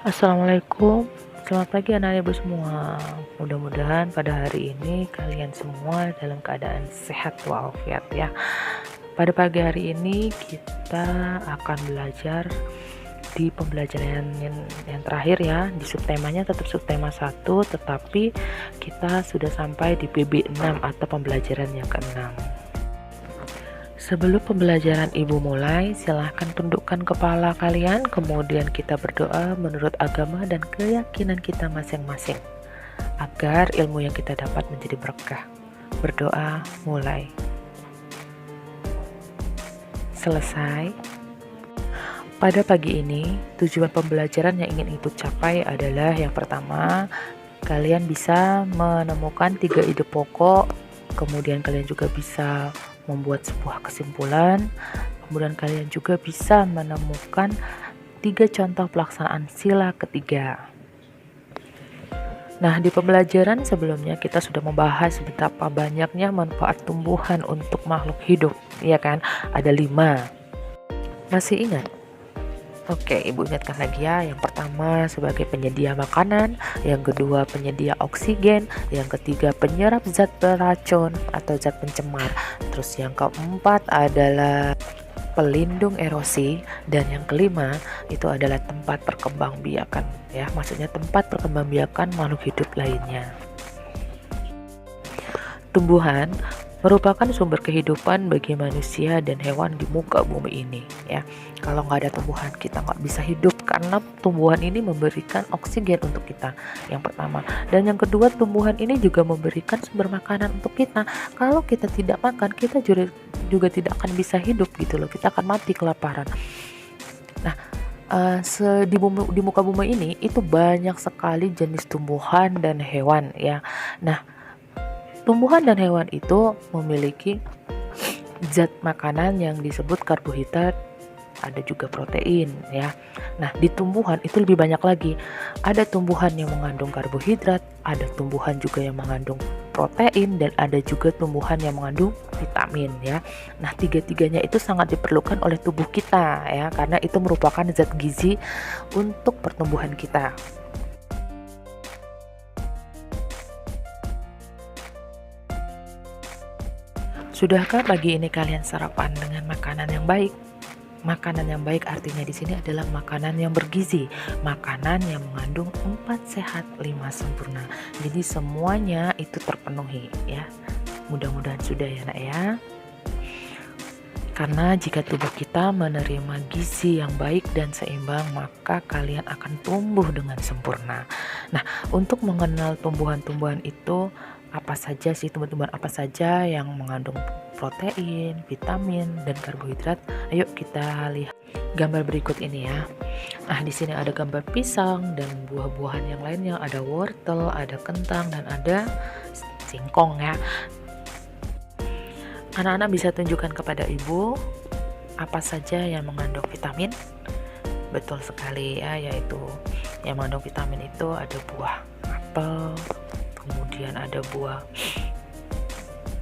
Assalamualaikum, selamat pagi anak ibu semua. Mudah-mudahan pada hari ini kalian semua dalam keadaan sehat walafiat ya. Pada pagi hari ini kita akan belajar di pembelajaran yang terakhir ya. Di subtemanya tetap subtema 1, tetapi kita sudah sampai di PB6 atau pembelajaran yang ke-6. Sebelum pembelajaran ibu mulai, silahkan tundukkan kepala kalian, kemudian kita berdoa menurut agama dan keyakinan kita masing-masing, agar ilmu yang kita dapat menjadi berkah. Berdoa mulai. Selesai. Pada pagi ini, tujuan pembelajaran yang ingin ibu capai adalah yang pertama, kalian bisa menemukan 3 ide pokok, kemudian kalian juga bisa membuat sebuah kesimpulan, kemudian kalian juga bisa menemukan 3 contoh pelaksanaan sila ketiga. Nah, di pembelajaran sebelumnya kita sudah membahas betapa banyaknya manfaat tumbuhan untuk makhluk hidup, ya kan? Ada 5. Masih ingat? Oke, ibu ingatkan lagi ya. Yang pertama sebagai penyedia makanan, yang kedua penyedia oksigen, yang ketiga penyerap zat beracun atau zat pencemar. Terus yang keempat adalah pelindung erosi, dan yang kelima itu adalah tempat perkembangbiakan ya, maksudnya tempat perkembangbiakan makhluk hidup lainnya. Tumbuhan merupakan sumber kehidupan bagi manusia dan hewan di muka bumi ini ya. Kalau nggak ada tumbuhan kita nggak bisa hidup, karena tumbuhan ini memberikan oksigen untuk kita yang pertama, dan yang kedua tumbuhan ini juga memberikan sumber makanan untuk kita. Kalau kita tidak makan, kita juga tidak akan bisa hidup gitu loh, kita akan mati kelaparan. Nah, di muka bumi ini itu banyak sekali jenis tumbuhan dan hewan ya. Nah, tumbuhan dan hewan itu memiliki zat makanan yang disebut karbohidrat, ada juga protein ya. Nah, di tumbuhan itu lebih banyak lagi. Ada tumbuhan yang mengandung karbohidrat, ada tumbuhan juga yang mengandung protein, dan ada juga tumbuhan yang mengandung vitamin ya. Nah, tiga-tiganya itu sangat diperlukan oleh tubuh kita ya, karena itu merupakan zat gizi untuk pertumbuhan kita. Sudahkah pagi ini kalian sarapan dengan makanan yang baik? Makanan yang baik artinya di sini adalah makanan yang bergizi, makanan yang mengandung 4 sehat 5 sempurna. Jadi semuanya itu terpenuhi ya. Mudah-mudahan sudah ya nak ya. Karena jika tubuh kita menerima gizi yang baik dan seimbang, maka kalian akan tumbuh dengan sempurna. Nah, untuk mengenal tumbuhan-tumbuhan itu apa saja sih, tumbuhan-tumbuhan apa saja yang mengandung protein, vitamin, dan karbohidrat? Ayo kita lihat gambar berikut ini ya. Nah, di sini ada gambar pisang dan buah-buahan yang lainnya, ada wortel, ada kentang, dan ada singkong ya. Anak-anak bisa tunjukkan kepada ibu apa saja yang mengandung vitamin? Betul sekali ya, yaitu yang mengandung vitamin itu ada buah apel, kemudian ada buah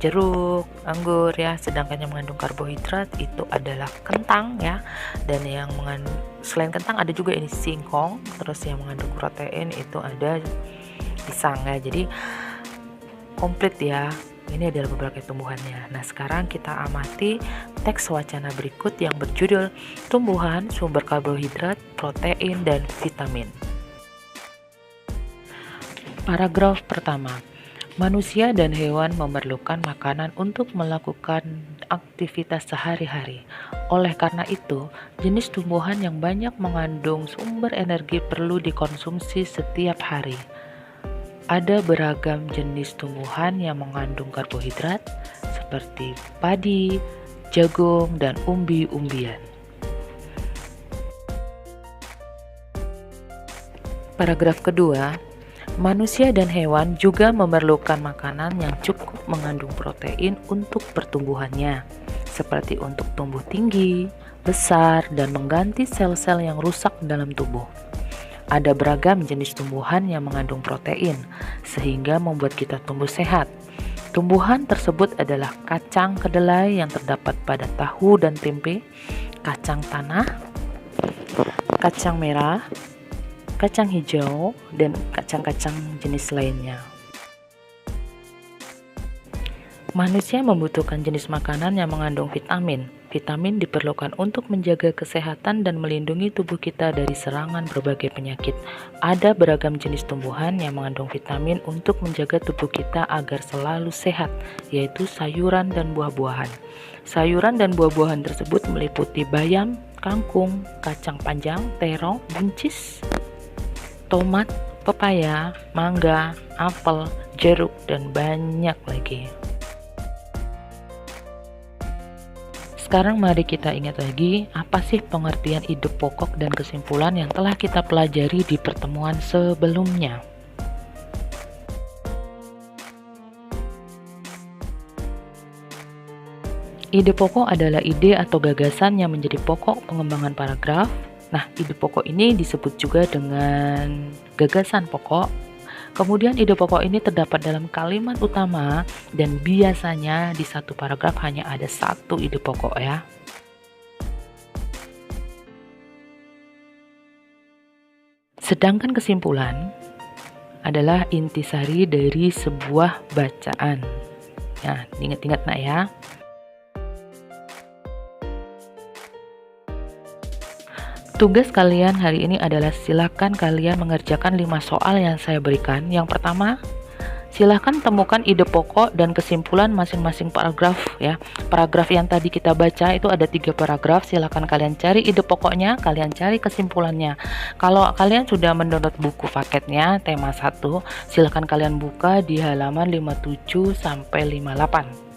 jeruk, anggur ya. Sedangkan yang mengandung karbohidrat itu adalah kentang ya. Dan yang selain kentang ada juga ini singkong. Terus yang mengandung protein itu ada pisang ya. Jadi komplit ya. Ini adalah beberapa tumbuhannya. Nah, sekarang kita amati teks wacana berikut yang berjudul Tumbuhan, Sumber Karbohidrat, Protein, dan Vitamin. Paragraf pertama. Manusia dan hewan memerlukan makanan untuk melakukan aktivitas sehari-hari. Oleh karena itu, jenis tumbuhan yang banyak mengandung sumber energi perlu dikonsumsi setiap hari. Ada beragam jenis tumbuhan yang mengandung karbohidrat seperti padi, jagung, dan umbi-umbian. Paragraf kedua, manusia dan hewan juga memerlukan makanan yang cukup mengandung protein untuk pertumbuhannya, seperti untuk tumbuh tinggi, besar, dan mengganti sel-sel yang rusak dalam tubuh. Ada beragam jenis tumbuhan yang mengandung protein, sehingga membuat kita tumbuh sehat. Tumbuhan tersebut adalah kacang kedelai yang terdapat pada tahu dan tempe, kacang tanah, kacang merah, kacang hijau, dan kacang-kacang jenis lainnya. Manusia membutuhkan jenis makanan yang mengandung vitamin. Vitamin diperlukan untuk menjaga kesehatan dan melindungi tubuh kita dari serangan berbagai penyakit. Ada beragam jenis tumbuhan yang mengandung vitamin untuk menjaga tubuh kita agar selalu sehat, yaitu sayuran dan buah-buahan. Sayuran dan buah-buahan tersebut meliputi bayam, kangkung, kacang panjang, terong, buncis, tomat, pepaya, mangga, apel, jeruk, dan banyak lagi. Sekarang mari kita ingat lagi apa sih pengertian ide pokok dan kesimpulan yang telah kita pelajari di pertemuan sebelumnya. Ide pokok adalah ide atau gagasan yang menjadi pokok pengembangan paragraf. Nah, ide pokok ini disebut juga dengan gagasan pokok. Kemudian ide pokok ini terdapat dalam kalimat utama dan biasanya di satu paragraf hanya ada satu ide pokok ya. Sedangkan kesimpulan adalah intisari dari sebuah bacaan. Nah, ingat-ingat nak ya. Tugas kalian hari ini adalah silakan kalian mengerjakan 5 soal yang saya berikan. Yang pertama, silakan temukan ide pokok dan kesimpulan masing-masing paragraf ya. Paragraf yang tadi kita baca itu ada 3 paragraf. Silakan kalian cari ide pokoknya, kalian cari kesimpulannya. Kalau kalian sudah mendownload buku paketnya tema 1, silakan kalian buka di halaman 57 sampai 58.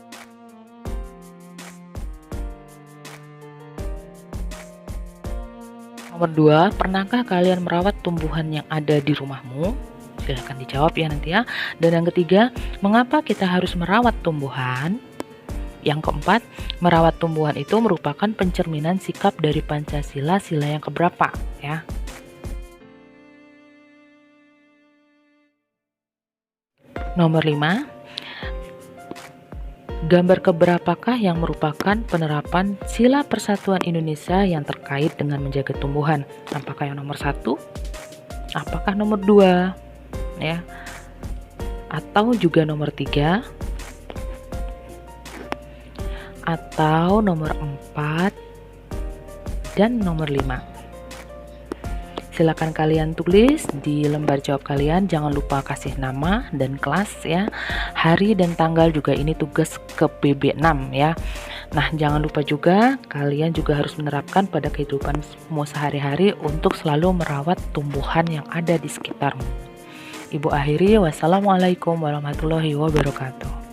Nomor 2, pernahkah kalian merawat tumbuhan yang ada di rumahmu? Silahkan dijawab ya nanti ya. Dan yang ketiga, mengapa kita harus merawat tumbuhan? Yang keempat, merawat tumbuhan itu merupakan pencerminan sikap dari Pancasila sila yang keberapa ya? Nomor 5, gambar keberapakah yang merupakan penerapan sila persatuan Indonesia yang terkait dengan menjaga tumbuhan? Apakah yang nomor 1? Apakah nomor 2? Ya. Atau juga nomor 3? Atau nomor 4? Dan nomor 5? Silakan kalian tulis di lembar jawab kalian, jangan lupa kasih nama dan kelas ya. Hari dan tanggal juga ini tugas ke PB6 ya. Nah, jangan lupa juga kalian juga harus menerapkan pada kehidupanmu sehari-hari untuk selalu merawat tumbuhan yang ada di sekitarmu. Ibu akhiri, wassalamualaikum warahmatullahi wabarakatuh.